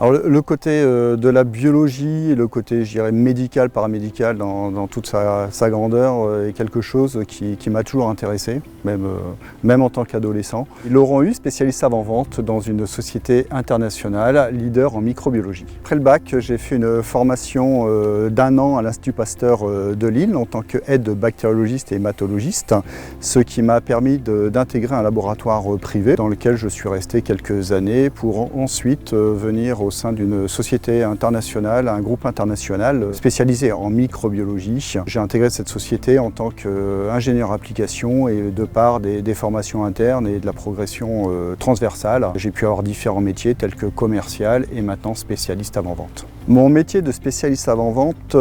Alors le côté de la biologie et le côté, je dirais, médical, paramédical dans toute sa grandeur est quelque chose qui m'a toujours intéressé, même en tant qu'adolescent. Laurent Hu, spécialiste avant-vente dans une société internationale, leader en microbiologie. Après le bac, j'ai fait une formation d'1 an à l'Institut Pasteur de Lille en tant qu'aide bactériologiste et hématologiste, ce qui m'a permis d'intégrer un laboratoire privé dans lequel je suis resté quelques années pour ensuite venir au sein d'une société internationale, un groupe international spécialisé en microbiologie. J'ai intégré cette société en tant qu'ingénieur application et de par des formations internes et de la progression transversale. J'ai pu avoir différents métiers tels que commercial et maintenant spécialiste avant-vente. Mon métier de spécialiste avant-vente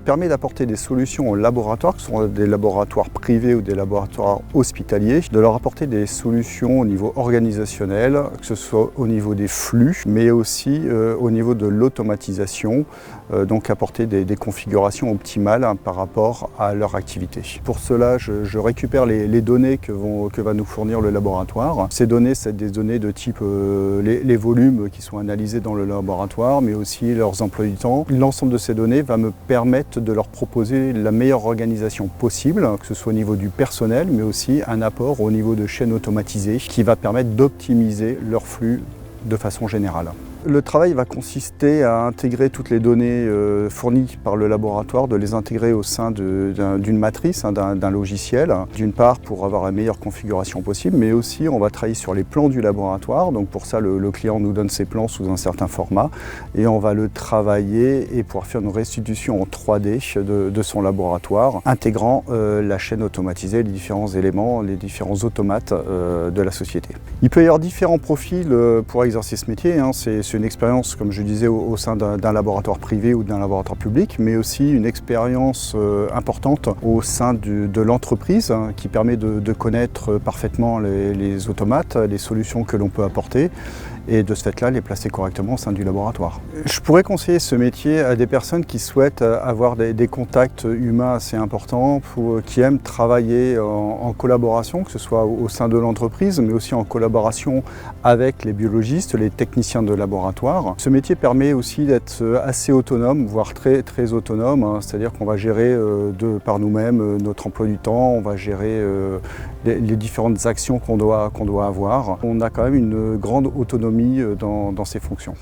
permet d'apporter des solutions aux laboratoires, que ce soit des laboratoires privés ou des laboratoires hospitaliers, de leur apporter des solutions au niveau organisationnel, que ce soit au niveau des flux, mais aussi au niveau de l'automatisation, donc apporter des configurations optimales par rapport à leur activité. Pour cela, je récupère les données que va nous fournir le laboratoire. Ces données, c'est des données de type les volumes qui sont analysés dans le laboratoire, mais aussi leurs emplois du temps. L'ensemble de ces données va me permettre de leur proposer la meilleure organisation possible, que ce soit au niveau du personnel, mais aussi un apport au niveau de chaînes automatisées qui va permettre d'optimiser leur flux de façon générale. Le travail va consister à intégrer toutes les données fournies par le laboratoire, de les intégrer au sein d'une matrice, d'un logiciel, d'une part pour avoir la meilleure configuration possible, mais aussi on va travailler sur les plans du laboratoire. Donc pour ça, le client nous donne ses plans sous un certain format et on va le travailler et pouvoir faire une restitution en 3D de son laboratoire, intégrant la chaîne automatisée, les différents éléments, les différents automates de la société. Il peut y avoir différents profils pour exercer ce métier. C'est une expérience, comme je disais, au sein d'un laboratoire privé ou d'un laboratoire public, mais aussi une expérience importante au sein de l'entreprise qui permet de connaître parfaitement les automates, les solutions que l'on peut apporter et de ce fait-là les placer correctement au sein du laboratoire. Je pourrais conseiller ce métier à des personnes qui souhaitent avoir des contacts humains assez importants, qui aiment travailler en collaboration, que ce soit au sein de l'entreprise, mais aussi en collaboration avec les biologistes, les techniciens de laboratoire. Ce métier permet aussi d'être assez autonome, voire très, très autonome, c'est-à-dire qu'on va gérer par nous-mêmes notre emploi du temps, on va gérer les différentes actions qu'on doit avoir. On a quand même une grande autonomie dans ces fonctions.